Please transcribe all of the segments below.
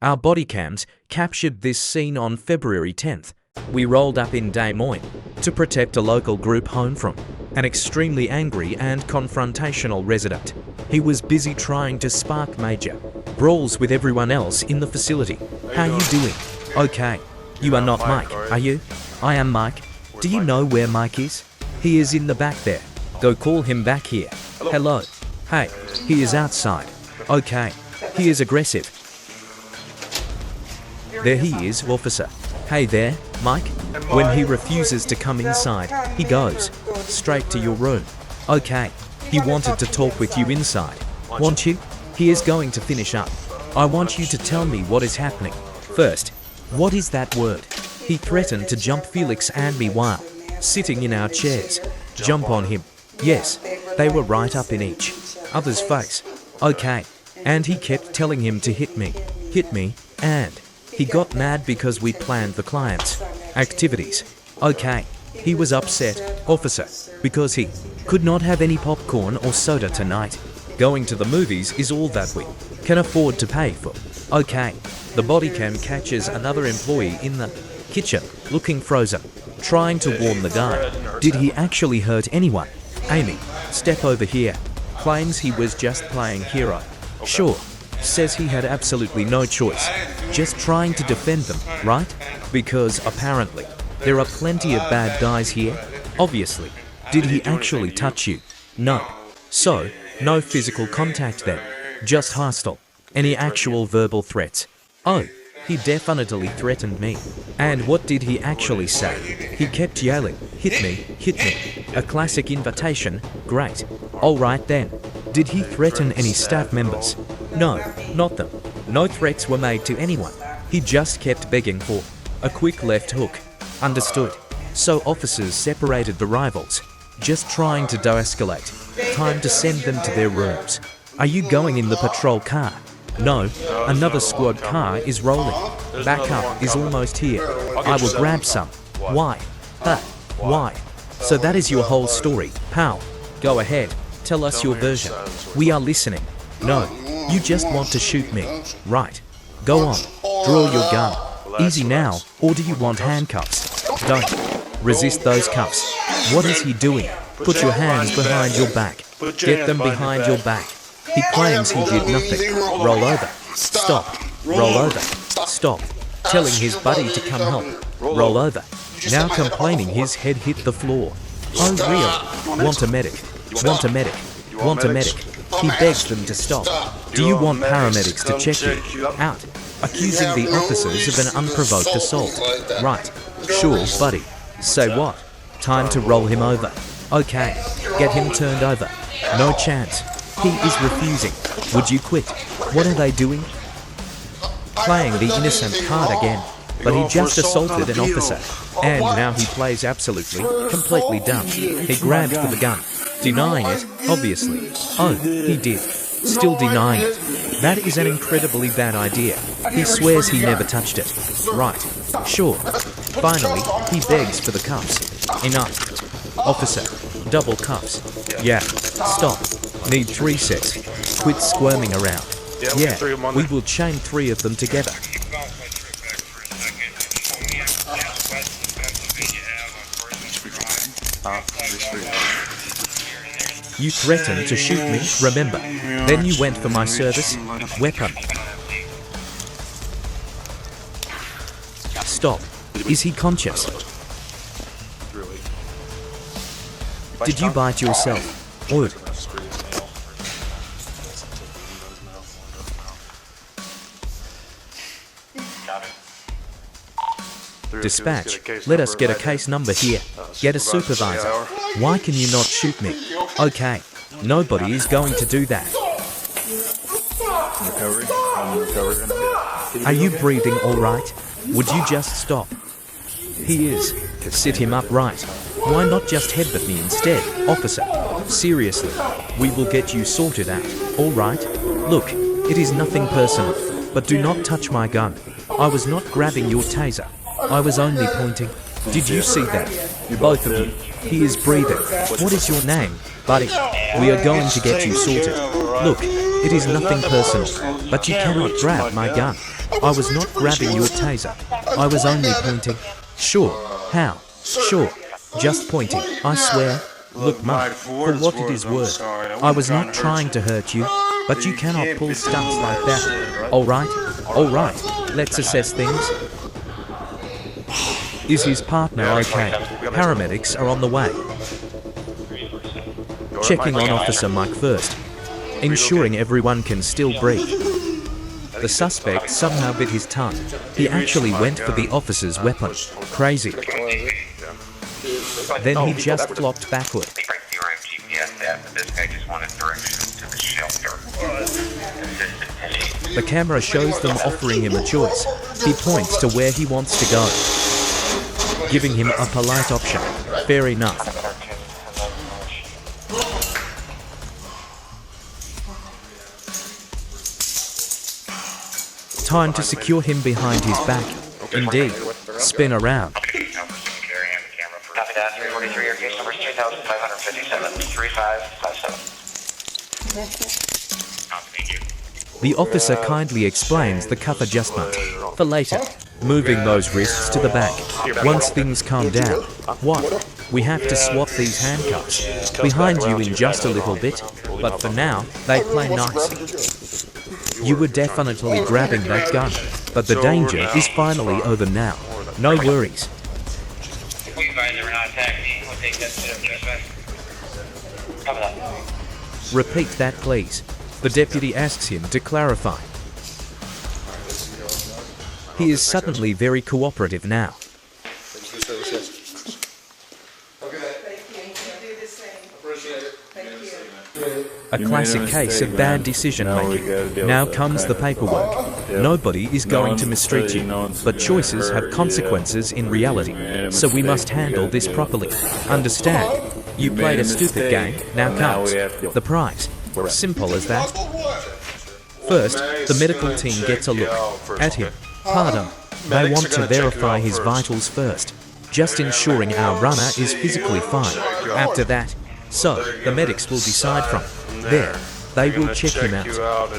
Our body cams captured this scene on February 10th. We rolled up in Des Moines to protect a local group home from an extremely angry and confrontational resident. He was busy trying to spark major brawls with everyone else in the facility. How you doing? Okay. You are not Mike, are you? I am Mike. Do you know where Mike is? He is in the back there. Go call him back here. Hello. Hey, he is outside. Okay. He is aggressive. There he is, officer. Hey there, Mike. When he refuses to come inside, he goes straight to your room. Okay. He wanted to talk with you inside. Want you? He is going to finish up. I want you to tell me what is happening. First, what is that word? He threatened to jump Felix and me while sitting in our chairs. Jump on him. Yes, they were right up in each other's face. Okay. And he kept telling him to hit me, and he got mad because we planned the client's activities. Okay. He was upset, officer, because he could not have any popcorn or soda tonight. Going to the movies is all that we can afford to pay for. Okay. The body cam catches another employee in the kitchen, looking frozen, trying to warn the guy. Did he actually hurt anyone? Amy, step over here. Claims he was just playing hero. Sure. Says he had absolutely no choice. Just trying to defend them, right? Because apparently, there are plenty of bad guys here. Obviously. Did he actually touch you? No. So, no physical contact then. Just hostile. Any actual verbal threats? Oh, he definitely threatened me. And what did he actually say? He kept yelling, hit me, hit me. A classic invitation. Great. Alright then. Did he threaten any staff members? No, not them. No threats were made to anyone. He just kept begging for a quick left hook. Understood. So officers separated the rivals, just trying to de-escalate. Time to send them to their rooms. Are you going in the patrol car? No, another squad car is rolling. Backup is almost here. I will grab some. Why? Huh? Why? So that is your whole story, pal. Go ahead, tell us your version. We are listening. No, you just want to shoot me. Right. Go on, draw your gun. Easy now, or do you want handcuffs? Don't. Resist those cuffs. What is he doing? Put your hands behind your back. Get them behind your back. He claims he did nothing. Roll over. Stop. Roll over. Stop. Telling his buddy to come help. Roll over. Now complaining his head hit the floor. Oh really? Want a medic? Want a medic? Want a medic? He begs them to stop. Do you want paramedics to check you out? Accusing the officers of an unprovoked assault. Right. Sure, buddy. Say what? Time to roll him over. Okay. Get him turned over. No chance. He is refusing. Would you quit? What are they doing? Playing the innocent card again. But he just assaulted an officer. And now he plays absolutely, completely dumb. He grabbed for the gun. Denying it, obviously. Oh, he did. Still denying it. That is an incredibly bad idea. He swears he never touched it. Right. Sure. Finally, he begs for the cuffs. Enough. Officer. Double cuffs. Yeah. Stop. Need 3 sets. Quit squirming around. Yeah, we will chain 3 of them together. You threatened to shoot me, remember? Then you went for my service weapon. Stop. Is he conscious? Did you bite yourself? Wood. Dispatch, let us get a case number here. Get a supervisor. Why can you not shoot me? Okay, nobody is going to do that. Are you breathing all right? Would you just stop? He is. Sit him up right. Why not just headbutt me instead, officer? Seriously, we will get you sorted out, all right? Look, it is nothing personal, but do not touch my gun. I was not grabbing your taser. I was only pointing. Did you see that? Both of you. He is breathing. What is your name, buddy? We are going to get you sorted. Look, it is nothing personal, but you cannot grab my gun. I was not grabbing your taser. I was only pointing. Sure. How? Sure. Just pointing. I swear. Look, Mike, for what it is worth, I was not trying to hurt you, but you cannot pull stunts like that. Alright? Alright. Let's assess things. Is his partner okay? Paramedics are on the way. Checking on Officer Mike first, ensuring everyone can still breathe. The suspect somehow bit his tongue. He actually went for the officer's weapon. Crazy. Then he just flopped backward. The camera shows them offering him a choice. He points to where he wants to go, giving him a polite option. Fair enough. Time to secure him behind his back. Indeed. Spin around. The officer kindly explains the cuff adjustment for later, moving those wrists to the back. Once things calm down, what? We have to swap these handcuffs behind you in just a little bit, but for now, they play nicely. You were definitely grabbing that gun, but the danger is finally over now. No worries. Repeat that, please. The deputy asks him to clarify. He is suddenly very cooperative now. A classic case of bad decision making. Now comes the paperwork. Nobody is going to mistreat you, but choices have consequences in reality, so we must handle this properly. Understand? You played a stupid game, now comes the prize. Simple as that. First, the medical team gets a look at him. Pardon, they want to verify his vitals first, just ensuring our runner is physically fine. After that, so the medics will decide from there. They will check him out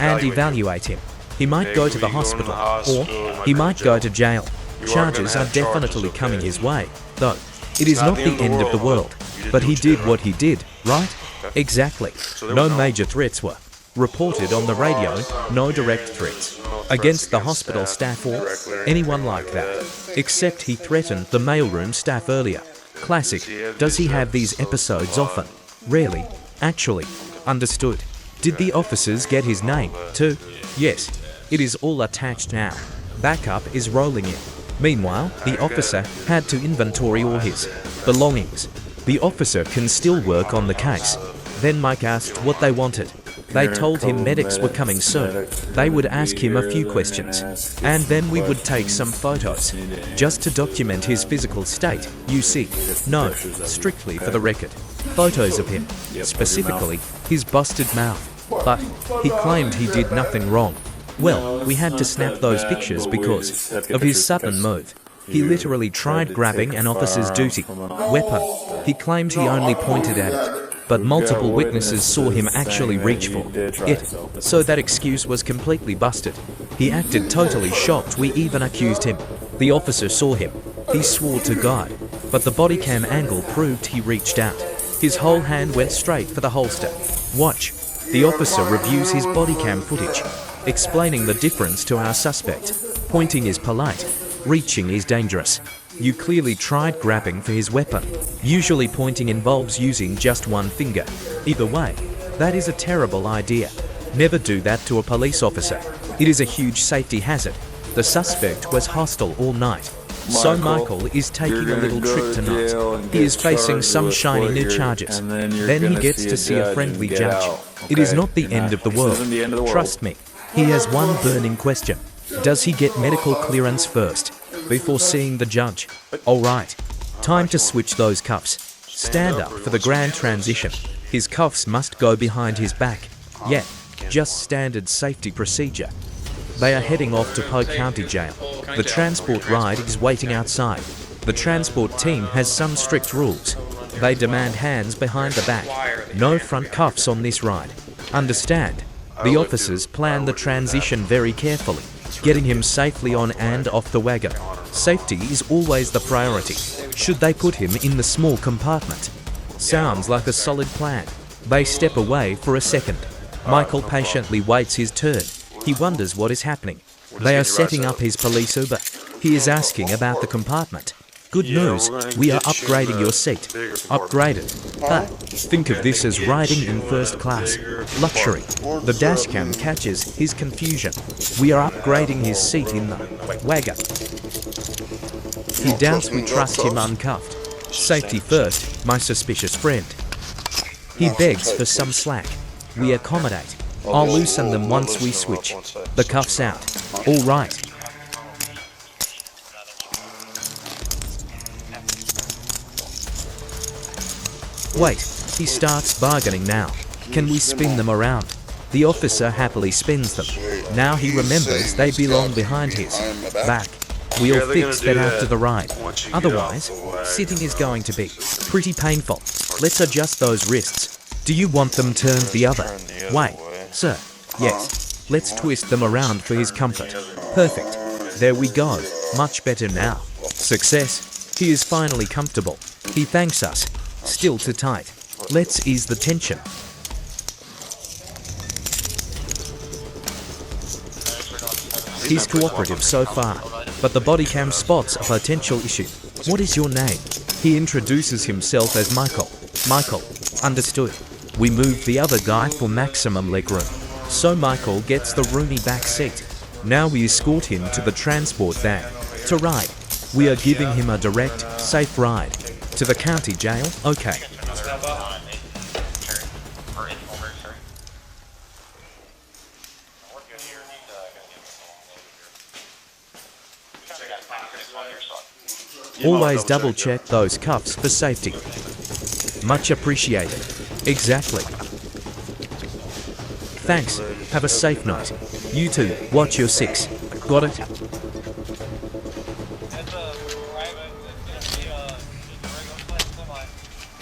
and evaluate him. He might go to the hospital, or he might go to jail. Charges are definitely coming his way, though. It is not the end of the world, but he did what he did, right? Exactly. No major threats were reported on the radio, no direct threats against the hospital staff or anyone like that, except he threatened the mailroom staff earlier. Classic. Does he have these episodes often? Rarely. Actually. Understood. Did the officers get his name, too? Yes. It is all attached now. Backup is rolling in. Meanwhile, the officer had to inventory all his belongings. The officer can still work on the case. Then Mike asked what they wanted. They told him medics were coming soon. They would ask him a few questions, and then we would take some photos, just to document his physical state, you see. No, strictly for the record. Photos of him, specifically his busted mouth. But he claimed he did nothing wrong. Well, we had to snap those pictures because of his sudden move. He literally tried grabbing an officer's duty weapon. He claimed he only pointed at it, but multiple witnesses saw him actually reach for it, so that excuse was completely busted. He acted totally shocked. We even accused him. The officer saw him. He swore to God, but the body cam angle proved he reached out. His whole hand went straight for the holster. Watch. The officer reviews his body cam footage, explaining the difference to our suspect. Pointing is polite, reaching is dangerous. You clearly tried grabbing for his weapon. Usually pointing involves using just one finger. Either way, that is a terrible idea. Never do that to a police officer. It is a huge safety hazard. The suspect was hostile all night. So Michael is taking a little trip tonight. He is facing some shiny new charges. Then he gets to see a friendly judge. It is not the end of the world. Trust me. He has one burning question. Does he get medical clearance first, before seeing the judge? Alright. Time to switch those cuffs. Stand up for the grand transition. His cuffs must go behind his back. Yeah, just standard safety procedure. They are heading off to Polk County Jail. The transport ride is waiting outside. The transport team has some strict rules. They demand hands behind the back. No front cuffs on this ride. Understand? The officers plan the transition very carefully. getting him safely on and off the wagon. Safety is always the priority. Should they put him in the small compartment? Sounds like a solid plan. They step away for a second. Michael patiently waits his turn. He wonders what is happening. They are setting up his police Uber. He is asking about the compartment. Good news, we are upgrading your seat. Upgraded. But think of this as riding in first class. Luxury. The dashcam catches his confusion. We are upgrading his seat in the wagon. He doubts we trust him uncuffed. Safety first, my suspicious friend. He begs for some slack. We accommodate. I'll loosen them once we switch. The cuffs out. All right. Wait, he starts bargaining now. Can we spin them around? The officer happily spins them. Now he remembers they belong behind his back. We'll fix that after the ride. Otherwise, sitting is going to be pretty painful. Let's adjust those wrists. Do you want them turned the other way? Sir, yes. Let's twist them around for his comfort. Perfect. There we go. Much better now. Success. He is finally comfortable. He thanks us. Still too tight. Let's ease the tension. He's cooperative so far, but the body cam spots a potential issue. What is your name? He introduces himself as Michael. Michael. Understood. We move the other guy for maximum legroom. So Michael gets the roomy back seat. Now we escort him to the transport van to ride. We are giving him a direct, safe ride. To the county jail? Okay. Always double check those cuffs for safety. Much appreciated. Exactly. Thanks. Have a safe night. You too. Watch your six. Got it?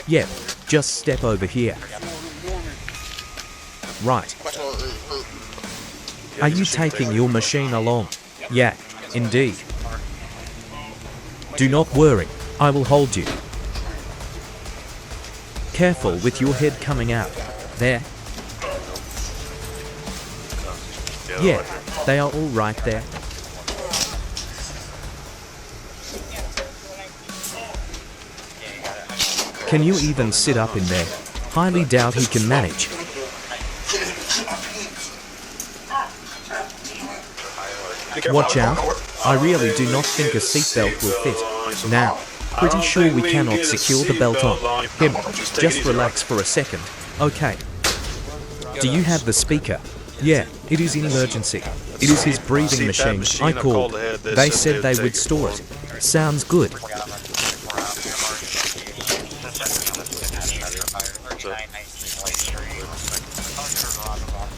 Yep, just step over here. Right. Are you taking your machine along? Yeah, indeed. Do not worry, I will hold you. Careful with your head coming out. There. Yeah, they are all right there. Can you even sit up in there? Highly doubt he can manage. Watch out. I really do not think a seatbelt will fit. Now, pretty sure we cannot secure the belt on him. Just relax for a second. Okay. Do you have the speaker? Yeah, it is in emergency. It is his breathing machine. I called. They said they would store it. Sounds good.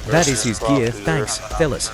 That is his gear, thanks, fellas.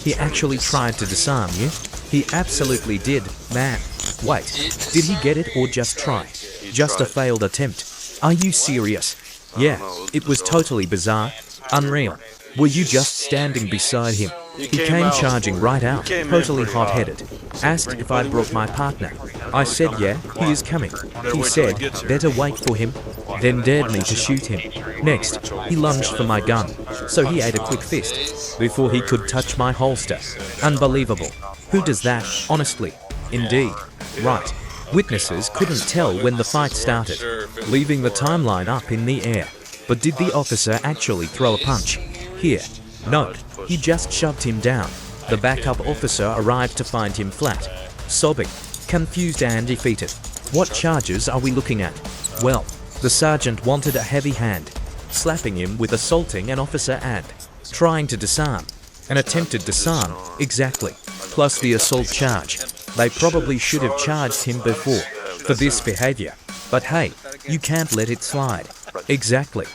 He actually tried to disarm you. He absolutely did, man. Wait, did he get it or just try? Just a failed attempt. Are you serious? Yeah, it was totally bizarre. Unreal. Were you just standing beside him? He came charging right out, totally hot-headed. Asked if I brought my partner. I said yeah, he is coming. He said, better wait for him. Then dared me to shoot him. Next, he lunged for my gun. So he ate a quick fist before he could touch my holster. Unbelievable. Who does that, honestly? Indeed. Right. Witnesses couldn't tell when the fight started, leaving the timeline up in the air. But did the officer actually throw a punch? Here. Note, he just shoved him down. The backup officer arrived to find him flat, sobbing, confused and defeated. What charges are we looking at? Well, the sergeant wanted a heavy hand, slapping him with assaulting an officer and trying to disarm. An attempted disarm, exactly. Plus the assault charge. They probably should have charged him before for this behavior. But hey, you can't let it slide. Exactly.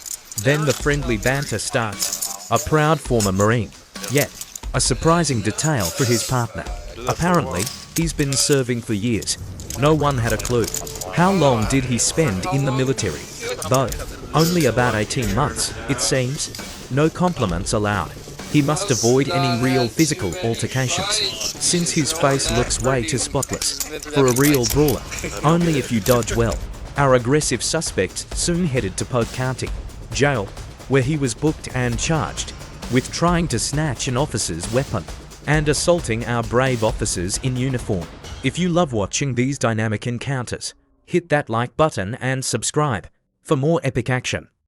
Then the friendly banter starts. A proud former Marine. Yet, a surprising detail for his partner. Apparently, he's been serving for years. No one had a clue. How long did he spend in the military? Though, only about 18 months, it seems. No compliments allowed. He must avoid any real physical altercations, since his face looks way too spotless for a real brawler. Only if you dodge well. Our aggressive suspect soon headed to Polk County Jail, where he was booked and charged with trying to snatch an officer's weapon and assaulting our brave officers in uniform. If you love watching these dynamic encounters, hit that like button and subscribe for more epic action.